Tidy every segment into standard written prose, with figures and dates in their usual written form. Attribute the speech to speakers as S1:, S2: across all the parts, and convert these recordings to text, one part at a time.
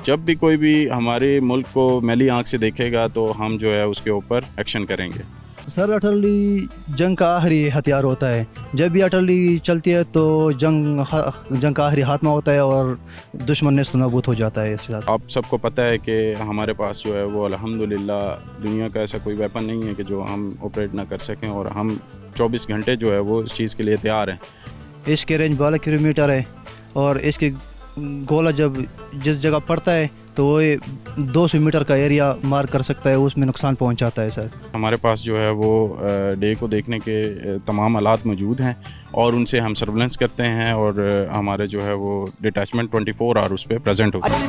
S1: जब भी कोई भी हमारे मुल्क को मैली आंख से देखेगा तो हम जो है उसके ऊपर एक्शन करेंगे।
S2: सर अटली जंग का आखिरी हथियार होता है। जब भी अटली चलती है तो जंग का आखिरी हाथमा होता है और दुश्मन नेस्त नाबूद हो जाता है। इसके साथ
S1: आप सबको पता है कि हमारे पास जो है वो अल्हम्दुलिल्लाह दुनिया का ऐसा कोई वेपन नहीं है कि जो हम ऑपरेट ना कर सकें, और हम 24 घंटे जो है वो इस चीज़ के लिए तैयार हैं।
S2: इसके रेंज 12 किलोमीटर है और इसके गोला जब जिस जगह पड़ता है तो वो 200 मीटर का एरिया मार कर सकता है, उसमें नुकसान पहुंचाता है। सर
S1: हमारे पास जो है वो डे को देखने के तमाम आलात मौजूद हैं और उनसे हम सर्वेलेंस करते हैं, और हमारे जो है वो डिटैचमेंट 24 आवर उस पर प्रेजेंट होती है।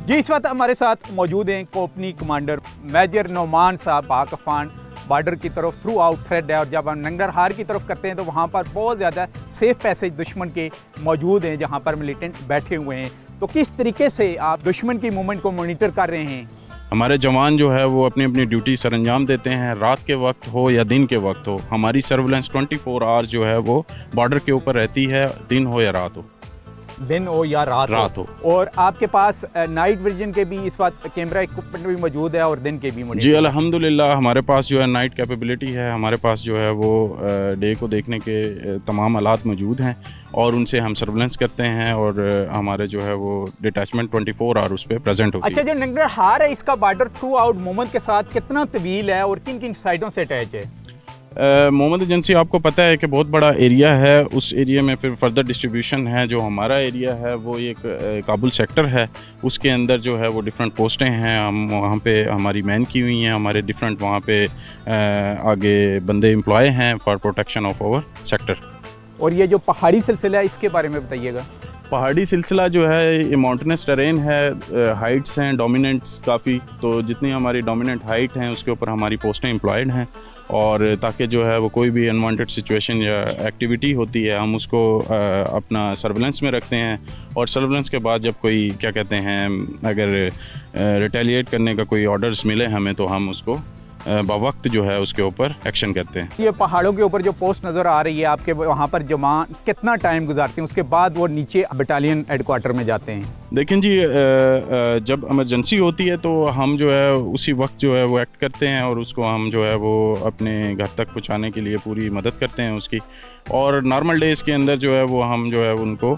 S3: जी, इस वक्त हमारे साथ मौजूद हैं कोपनी कमांडर मेजर नोमान साहब। पाकिस्तान बॉर्डर की तरफ थ्रू आउट थ्रेड है, और जब हम नंगरहार की तरफ करते हैं तो वहाँ पर बहुत ज़्यादा सेफ पैसेज दुश्मन के मौजूद हैं जहाँ पर मिलिटेंट बैठे हुए हैं। तो किस तरीके से आप दुश्मन की मूवमेंट को मॉनिटर कर रहे हैं?
S1: हमारे जवान जो है वो अपनी अपनी ड्यूटी सर अंजाम देते हैं, रात के वक्त हो या दिन के वक्त हो। हमारी सर्वेलेंस 24 आवर्स जो है वो बॉर्डर के ऊपर रहती है, दिन हो या रात हो।
S3: दिन हो या रात हो। और आपके पास नाइट विजन के भी इस वक्त कैमरा इक्विपमेंट भी मौजूद है और दिन के भी मौजूद?
S1: जी अल्हम्दुलिल्लाह हमारे पास जो है नाइट कैपेबिलिटी है। हमारे पास जो है वो डे को देखने के तमाम आलात मौजूद हैं और उनसे हम सर्वेलेंस करते हैं, और हमारे जो है वो डिटैचमेंट 24 आवर उस पर प्रेजेंट होती है।
S3: अच्छा, जो नंगरहार है इसका बॉर्डर थ्रू आउट मूवमेंट के साथ कितना तवील है और किन किन साइडों से अटैच है?
S1: मोहम्मद एजेंसी आपको पता है कि बहुत बड़ा एरिया है। उस एरिया में फिर फर्दर डिस्ट्रीब्यूशन है। जो हमारा एरिया है वो एक काबुल सेक्टर है, उसके अंदर जो है वो डिफरेंट पोस्टें हैं। हम वहाँ पे हमारी मैन की हुई हैं, हमारे डिफरेंट वहाँ पे आगे बंदे एम्प्लॉय हैं for protection of our sector.
S3: और ये जो पहाड़ी सिलसिला है इसके बारे में बताइएगा।
S1: पहाड़ी सिलसिला जो है ये माउंटेनस टेरेन है, हाइट्स हैं डोमिनेंट्स काफ़ी, तो जितनी हमारी डोमिनेंट हाइट हैं उसके ऊपर हमारी पोस्टें एम्प्लॉयड हैं, और ताकि जो है वो कोई भी अनवांटेड सिचुएशन या एक्टिविटी होती है हम उसको अपना सर्वेलेंस में रखते हैं, और सर्वेलेंस के बाद जब कोई क्या कहते हैं अगर रिटेलिएट करने का कोई ऑर्डर्स मिले हमें तो हम उसको बवक्त जो है उसके ऊपर एक्शन करते हैं।
S3: ये पहाड़ों के ऊपर जो पोस्ट नज़र आ रही है आपके, वहाँ पर जवान कितना टाइम गुजारते हैं, उसके बाद वो नीचे बटालियन हेडक्वार्टर में जाते हैं?
S1: देखें जी, जब इमरजेंसी होती है तो हम जो है उसी वक्त जो है वो एक्ट करते हैं, और उसको हम जो है वो अपने घर तक पहुँचाने के लिए पूरी मदद करते हैं उसकी। और नॉर्मल डेज़ के अंदर जो है वो हम जो है उनको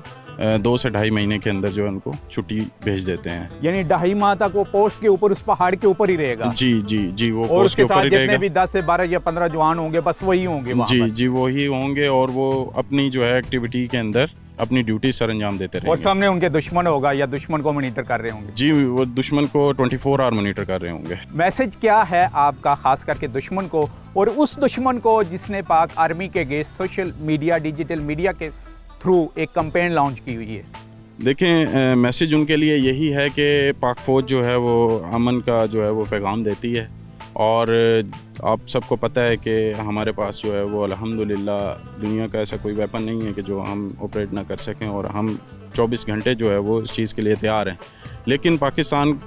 S1: 2 से ढाई महीने के अंदर जो है उनको छुट्टी भेज देते हैं।
S3: यानी 2.5 माह तक वो पोस्ट के ऊपर उस पहाड़ के ऊपर ही रहेगा?
S1: जी जी जी, वो
S3: और उसके साथ जितने
S1: रहेगा।
S3: भी 10 से 12 या 15 जवान होंगे बस वही होंगे वहाँ
S1: जी
S3: पर?
S1: जी वही होंगे, और वो अपनी जो है एक्टिविटी के अंदर अपनी ड्यूटी सर अंजाम देते रहेंगे।
S3: और सामने उनके दुश्मन होगा या दुश्मन को मॉनिटर कर रहे होंगे?
S1: जी, वो दुश्मन को 24 आवर मॉनिटर कर रहे होंगे।
S3: मैसेज क्या है आपका खास करके दुश्मन को, और उस दुश्मन को जिसने पाक आर्मी के against social media digital media के थ्रू एक कैंपेन लॉन्च की हुई है?
S1: देखें, मैसेज उनके लिए यही है कि पाक फ़ौज जो है वो अमन का जो है वो पैगाम देती है, और आप सबको पता है कि हमारे पास जो है वो अल्हम्दुलिल्लाह दुनिया का ऐसा कोई वेपन नहीं है कि जो हम ऑपरेट ना कर सकें, और हम 24 घंटे जो है वो इस चीज़ के लिए तैयार हैं। लेकिन पाकिस्तान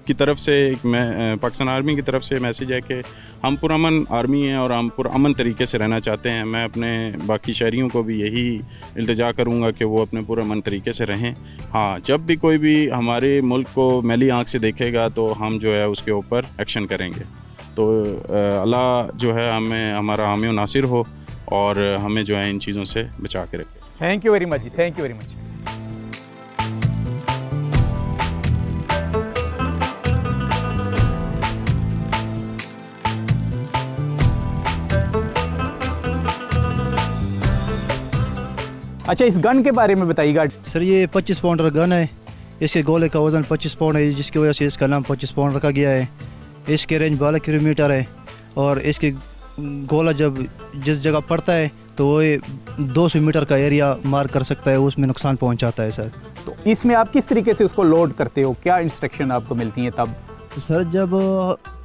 S1: की तरफ से पाकिस्तान आर्मी की तरफ से मैसेज है कि हम पुरअमन आर्मी हैं और हम पुरअमन तरीके से रहना चाहते हैं। मैं अपने बाकी शहरियों को भी यही इल्तिजा करूंगा कि वो अपने पुरअमन तरीके से रहें। हाँ, जब भी कोई भी हमारे मुल्क को मैली आंख से देखेगा तो हम जो है उसके ऊपर एक्शन करेंगे। तो अल्लाह जो है हमें हमारा हामी नासिर हो और हमें जो है इन चीज़ों से बचा के रखे।
S3: थैंक यू वेरी मच जी, थैंक यू वेरी मच। अच्छा, इस गन के बारे में बताइएगा।
S2: सर ये 25 पाउंडर गन है। इसके गोले का वज़न 25 पाउंड है, जिसकी वजह से इसका नाम 25 पाउंड रखा गया है। इसके रेंज 12 किलोमीटर है और इसके गोला जब जिस जगह पड़ता है तो वो 200 मीटर का एरिया मार कर सकता है, उसमें नुकसान पहुंचाता है। सर
S3: तो इसमें आप किस तरीके से उसको लोड करते हो, क्या इंस्ट्रक्शन आपको मिलती हैं तब?
S2: सर जब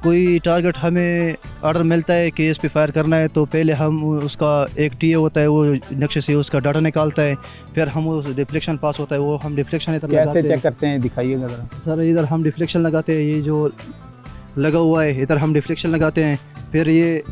S2: कोई टारगेट हमें ऑर्डर मिलता है कि इस पे फायर करना है तो पहले हम उसका एक टीए होता है, वो नक्शे से उसका डाटा निकालता है, फिर हम वो डिफ्लेक्शन पास होता है, वो हम डिफ्लेक्शन इधर
S3: कैसे
S2: लगाते
S3: चेक
S2: हैं।
S3: करते हैं, दिखाइएगा ज़रा।
S2: सर इधर हम डिफ्लेक्शन लगाते हैं, ये जो लगा हुआ है इधर हम डिफ्लेक्शन लगाते हैं, फिर ये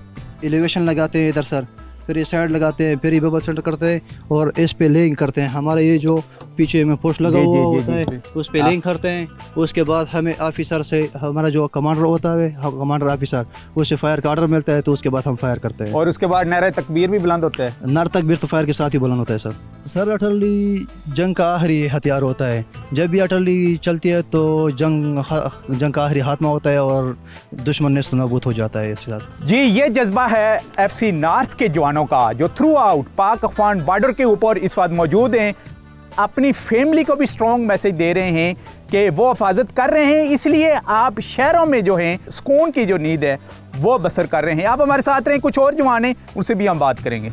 S2: एलिवेशन लगाते हैं इधर सर, फिर ये साइड लगाते हैं, फिर ये बबल सेंटर करते हैं और इस पे लेइंग करते हैं। हमारा ये जो पीछे में पोस्ट लगा
S3: जी,
S2: हुआ
S3: जी, जी,
S2: होता है
S3: जी।
S2: उस पे लेइंग करते हैं। उसके बाद हमें ऑफिसर से, हमारा जो कमांडर होता है, कमांडर ऑफिसर, उससे फायर का ऑर्डर मिलता है तो उसके बाद हम फायर करते हैं।
S3: और उसके बाद नारा तकबीर भी बुलंद होता है।
S2: नर तकबीर तो फायर के साथ ही बुलंद होता है सर। सर अटली जंग का आखिरी हथियार होता है, जब भी अटली चलती है तो जंग का आखिरी खात्मा होता है और दुश्मन नेस्त नाबूद हो जाता है इसके साथ।
S3: जी, ये जज्बा है FC नॉर्थ के जवानों का जो थ्रू आउट पाक अफगान बॉर्डर के ऊपर इस वक्त मौजूद हैं। अपनी फैमिली को भी स्ट्रॉन्ग मैसेज दे रहे हैं कि वो हिफाजत कर रहे हैं, इसलिए आप शहरों में जो हैं सुकून की जो नींद है वो बसर कर रहे हैं। आप हमारे साथ रहें, कुछ और जवान हैं उनसे भी हम बात करेंगे।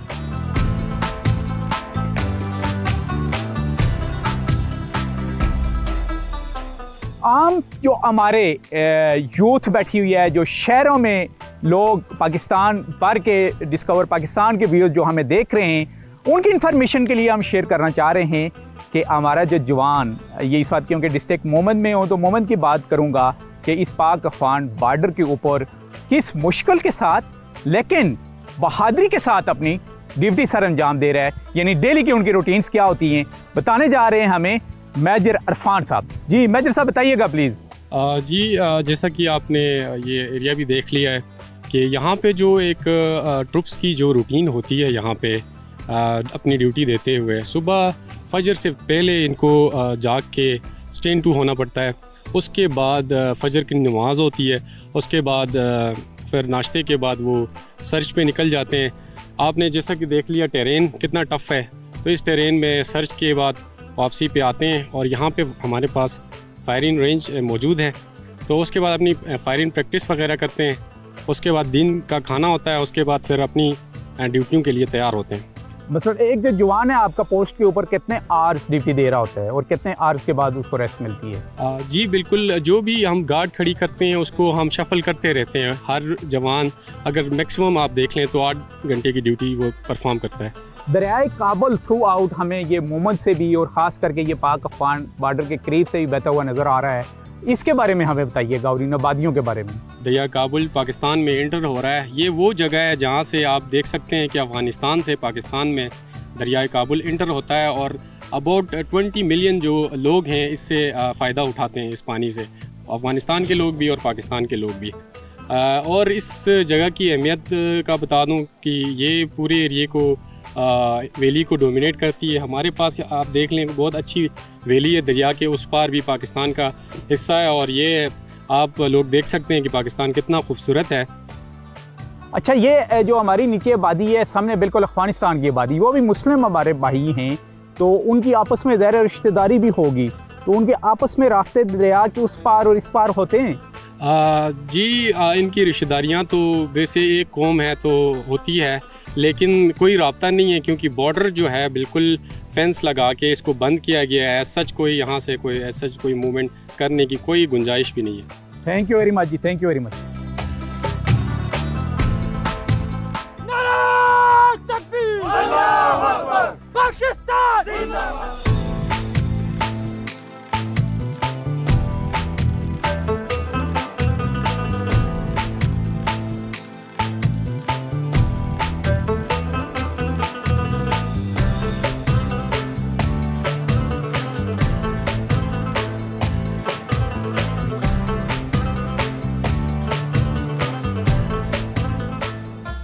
S3: आम जो हमारे यूथ बैठी हुई है, जो शहरों में लोग पाकिस्तान भर के डिस्कवर पाकिस्तान के व्यूज़ जो हमें देख रहे हैं, उनकी इन्फॉर्मेशन के लिए हम शेयर करना चाह रहे हैं कि हमारा जो जवान, ये इस बात क्योंकि डिस्ट्रिक्ट मोमन में हो तो मोमन की बात करूंगा कि इस पाक अफगान बॉर्डर के ऊपर किस मुश्किल के साथ लेकिन बहादुरी के साथ अपनी ड्यूटी सर अंजाम दे रहा है। यानी डेली की उनकी रूटीन्स क्या होती हैं बताने जा रहे हैं हमें मेजर अरफान साहब। जी मेजर साहब बताइएगा प्लीज़।
S4: जी जैसा कि आपने ये एरिया भी देख लिया है कि यहाँ पे जो एक ट्रुप्स की जो रूटीन होती है, यहाँ पे अपनी ड्यूटी देते हुए सुबह फजर से पहले इनको जाग के स्टैंड टू होना पड़ता है। उसके बाद फजर की नमाज़ होती है, उसके बाद फिर नाश्ते के बाद वो सर्च पे निकल जाते हैं। आपने जैसा कि देख लिया टेरेन कितना टफ़ है, तो इस टेरेन में सर्च के बाद वापसी पे आते हैं और यहाँ पे हमारे पास फायरिंग रेंज मौजूद है। तो उसके बाद अपनी फायरिंग प्रैक्टिस वगैरह करते हैं। उसके बाद दिन का खाना होता है, उसके बाद फिर अपनी ड्यूटियों के लिए तैयार होते हैं।
S3: मतलब एक जो जवान है आपका पोस्ट के ऊपर कितने आवर्स ड्यूटी दे रहा होता है और कितने आवर्स के बाद उसको रेस्ट मिलती है?
S4: जी बिल्कुल, जो भी हम गार्ड खड़ी करते हैं उसको हम शफल करते रहते हैं। हर जवान अगर मैक्सिमम आप देख लें तो 8 घंटे की ड्यूटी वो परफॉर्म करता है।
S3: दरियाए काबुल थ्रू आउट हमें ये मोमेंट से भी और ख़ास करके ये पाक अफगान बॉर्डर के करीब से भी बहता हुआ नज़र आ रहा है। इसके बारे में हमें बताइएगा और इन आबादियों के बारे में।
S4: दरिया काबुल पाकिस्तान में एंटर हो रहा है। ये वो जगह है जहाँ से आप देख सकते हैं कि अफ़गानिस्तान से पाकिस्तान में दरियाए काबुल इंटर होता है और अबाउट 20 मिलियन जो लोग हैं इससे फ़ायदा उठाते हैं इस पानी से, अफ़गानिस्तान के लोग भी और पाकिस्तान के लोग भी। और इस जगह की अहमियत का बता दूं कि ये पूरे एरिए को वैली को डोमिनेट करती है। हमारे पास आप देख लें बहुत अच्छी वैली है, दरिया के उस पार भी पाकिस्तान का हिस्सा है और ये आप लोग देख सकते हैं कि पाकिस्तान कितना खूबसूरत है।
S3: अच्छा, ये जो हमारी नीचे आबादी है सामने बिल्कुल अफगानिस्तान की आबादी, वो भी मुस्लिम हमारे भाई हैं, तो उनकी आपस में ज़ाहिर रिश्तेदारी भी होगी, तो उनके आपस में रास्ते दरिया के उस पार और इस पार होते हैं?
S4: इनकी रिश्तेदारियाँ तो वैसे एक कौम है तो होती है, लेकिन कोई राब्ता नहीं है क्योंकि बॉर्डर जो है बिल्कुल फेंस लगा के इसको बंद किया गया है। सच कोई यहाँ से कोई सच कोई मूवमेंट करने की कोई गुंजाइश भी नहीं है।
S3: थैंक यू वेरी मच जी, थैंक यू वेरी मच।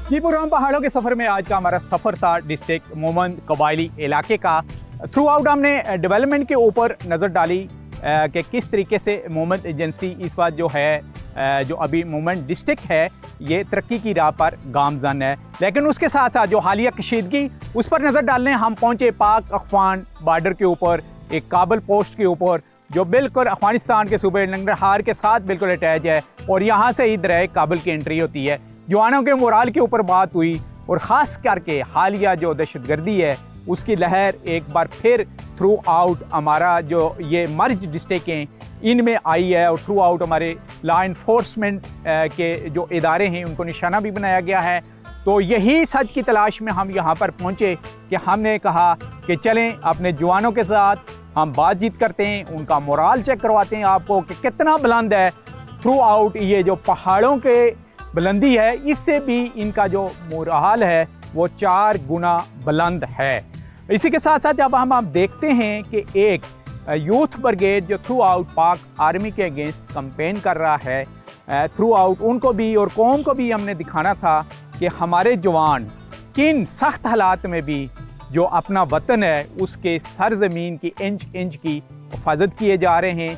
S3: ये प्रोग्राम पहाड़ों के सफ़र में आज का हमारा सफ़र था डिस्ट्रिक्ट मोमन कबायली इलाके का। थ्रू आउट हमने डेवलपमेंट के ऊपर नज़र डाली कि किस तरीके से मोमन एजेंसी इस बात जो है जो अभी मोमन डिस्ट्रिक्ट है ये तरक्की की राह पर गामजन है, लेकिन उसके साथ साथ जो हालिया कशीदगी उस पर नज़र डालने हम पहुँचे पाक अफगान बॉर्डर के ऊपर, एक काबुल पोस्ट के ऊपर जो बिल्कुल अफगानिस्तान के सूबे नंगरहार के साथ बिल्कुल अटैच है और यहाँ से ही दरियाए काबुल की एंट्री होती है। जवानों के मोराल के ऊपर बात हुई और ख़ास करके हालिया जो दहशतगर्दी है उसकी लहर एक बार फिर थ्रू आउट हमारा जो ये मर्ज डिस्ट्रिक्ट हैं इनमें आई है और थ्रू आउट हमारे लॉ इन्फोर्समेंट के जो इदारे हैं उनको निशाना भी बनाया गया है। तो यही सच की तलाश में हम यहाँ पर पहुँचे कि हमने कहा कि चलें अपने जवानों के साथ हम बातचीत करते हैं, उनका मोराल चेक करवाते हैं आपको कि कितना बुलंद है थ्रू आउट ये जो पहाड़ों के बुलंदी है, इससे भी इनका जो मोराल है वो 4 गुना बुलंद है। इसी के साथ साथ जब हम देखते हैं कि एक यूथ ब्रिगेड जो थ्रू आउट पाक आर्मी के अगेंस्ट कंपेन कर रहा है, थ्रू आउट उनको भी और कौम को भी हमने दिखाना था कि हमारे जवान किन सख्त हालात में भी जो अपना वतन है उसके सरजमीन की इंच इंच की हिफाजत किए जा रहे हैं।